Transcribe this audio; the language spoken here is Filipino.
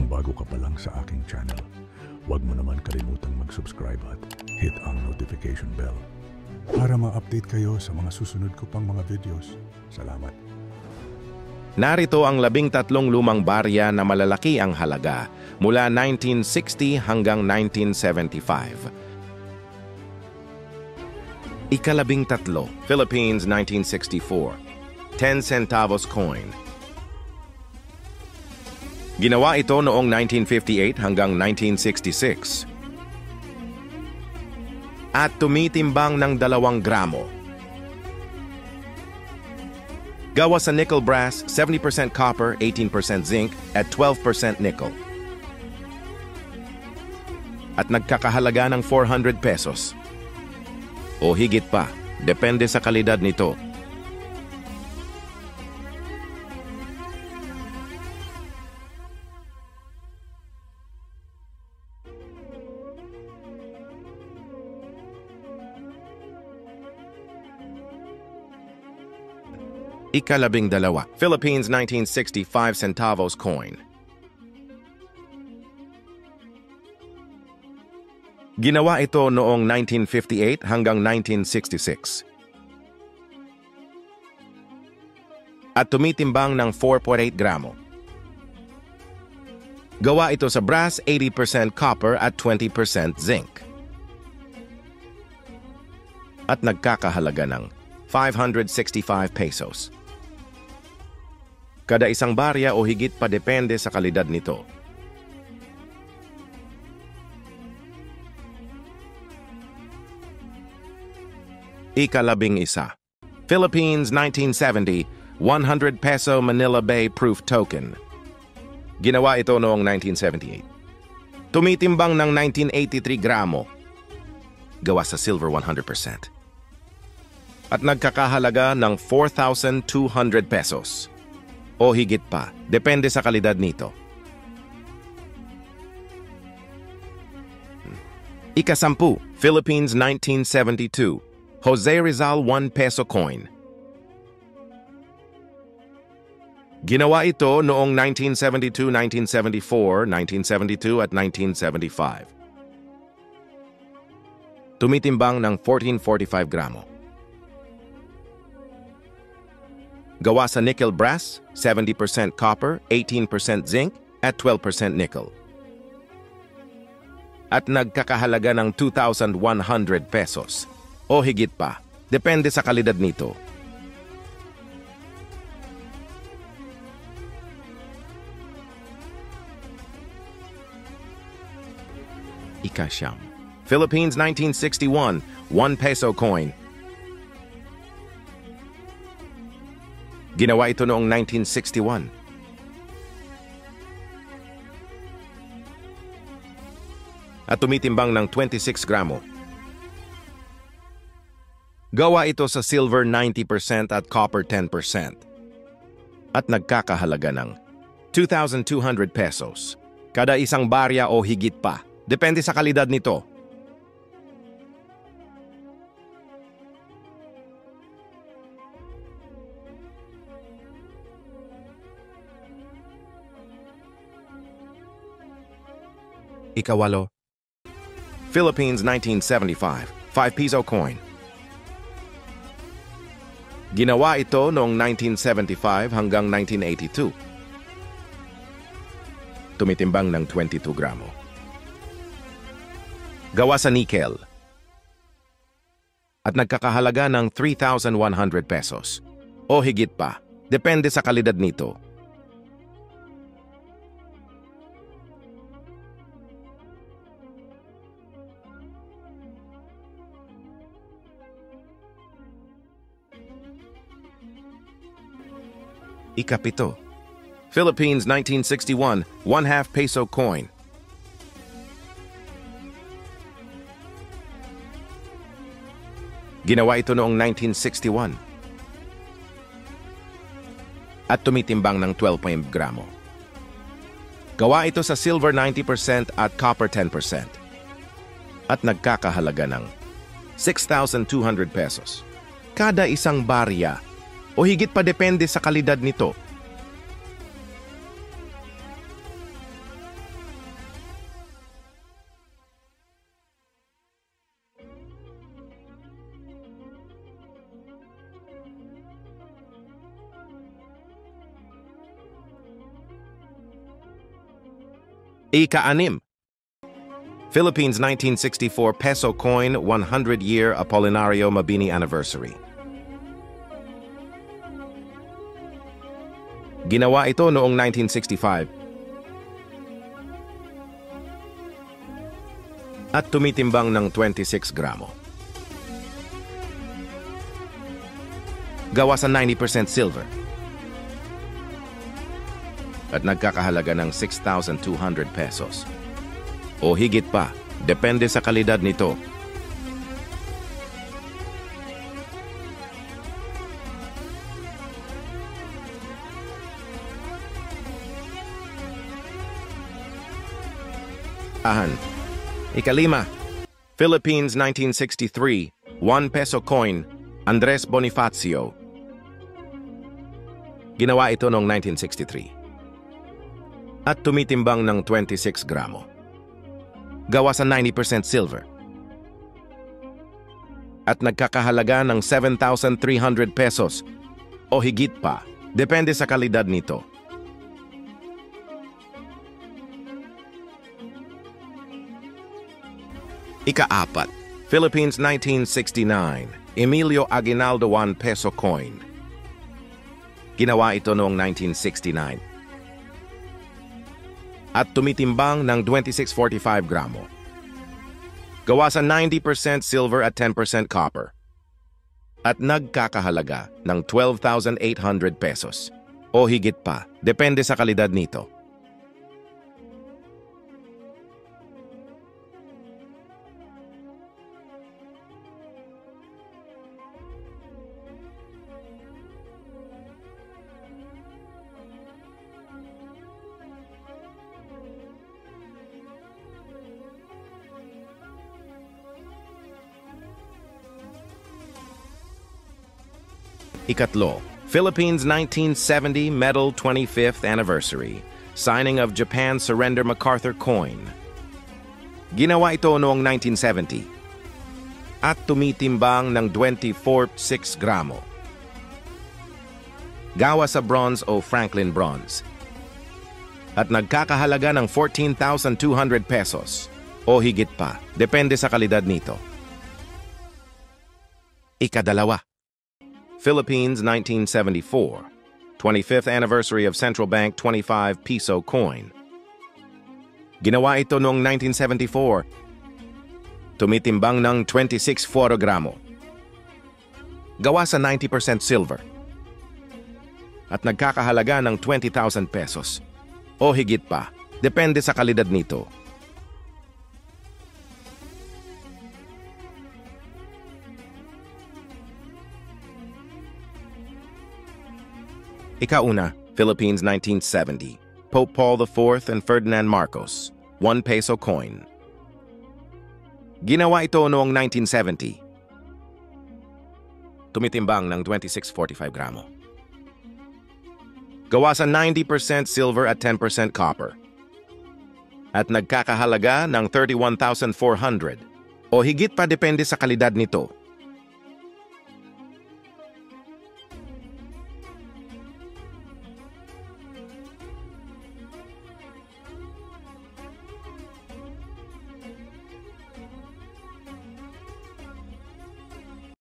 Kung bago ka pa lang sa aking channel, huwag mo naman kalimutang mag-subscribe at hit ang notification bell para ma-update kayo sa mga susunod ko pang mga videos. Salamat. Narito ang 13 lumang barya na malalaki ang halaga mula 1960 hanggang 1975. Ika-13, Philippines 1964, 10 centavos coin. Ginawa ito noong 1958 hanggang 1966. At tumitimbang ng 2 gramo. Gawa sa nickel brass, 70% copper, 18% zinc, at 12% nickel. At nagkakahalaga ng 400 pesos. O higit pa, depende sa kalidad nito. Ika-12, Philippines 1965 centavos coin. Ginawa ito noong 1958 hanggang 1966. At tumitimbang ng 4.8 gramo. Gawa ito sa brass, 80% copper at 20% zinc. At nagkakahalaga ng 565 pesos. Kada isang barya o higit pa depende sa kalidad nito. Ika-11, Philippines 1970, 100 peso Manila Bay proof token. Ginawa ito noong 1978. Tumitimbang ng 1983 gramo. Gawa sa silver 100%. At nagkakahalaga ng 4,200 pesos. O higit pa, depende sa kalidad nito. Ika-10, Philippines 1972, Jose Rizal 1 peso coin. Ginawa ito noong 1972, 1974, 1972 at 1975. Tumitimbang ng 1445 gramo. Gawa sa nickel brass, 70% copper, 18% zinc, at 12% nickel. At nagkakahalaga ng 2,100 pesos. O higit pa, depende sa kalidad nito. Ika-9, Philippines 1961, 1 peso coin. Ginawa ito noong 1961. At tumitimbang ng 26 gramo. Gawa ito sa silver 90% at copper 10%. At nagkakahalaga ng 2,200 pesos. Kada isang barya o higit pa. Depende sa kalidad nito. Ika-8, Philippines 1975, 5 peso coin. Ginawa ito noong 1975 hanggang 1982. Tumitimbang ng 22 gramo. Gawa sa nickel. At nagkakahalaga ng 3,100 pesos. O higit pa, depende sa kalidad nito. Ika-7, Philippines 1961, 1/2 peso coin. Ginawa ito noong 1961. At tumitimbang ng 12 gramo. Gawa ito sa silver 90% at copper 10%. At nagkakahalaga ng 6,200 pesos. Kada isang barya o higit pa depende sa kalidad nito. Ika-6. Philippines 1964 peso coin 100-year Apolinario Mabini anniversary. Ginawa ito noong 1965 at tumitimbang ng 26 gramo. Gawa sa 90% silver at nagkakahalaga ng 6,200 pesos. O higit pa, depende sa kalidad nito. Ika-5. Philippines 1963 1 peso coin Andres Bonifacio. Ginawa ito noong 1963 at tumitimbang ng 26 gramo. Gawa sa 90% silver at nagkakahalaga ng 7,300 pesos o higit pa, depende sa kalidad nito. Ika-4. Philippines 1969 Emilio Aguinaldo 1 peso coin. Ginawa ito noong 1969 at tumitimbang ng 2645 gramo. Gawa sa 90% silver at 10% copper at nagkakahalaga ng 12,800 pesos o higit pa, depende sa kalidad nito. Ikatlo, Philippines 1970 Medal 25th Anniversary, signing of Japan Surrender MacArthur coin. Ginawa ito noong 1970 at tumitimbang ng 24.6 gramo. Gawa sa bronze o Franklin bronze at nagkakahalaga ng 14,200 pesos o higit pa, depende sa kalidad nito. Ika-2. Philippines 1974 25th Anniversary of Central Bank 25 peso coin. Ginawa ito noong 1974. Tumitimbang ng 26.4 gramo. Gawa sa 90% silver at nagkakahalaga ng 20,000 pesos o higit pa, depende sa kalidad nito. Ika-1, Philippines 1970, Pope Paul IV and Ferdinand Marcos, 1 peso coin. Ginawa ito noong 1970. Tumitimbang ng 2645 gramo. Gawa sa 90% silver at 10% copper. At nagkakahalaga ng 31,400 o higit pa, depende sa kalidad nito.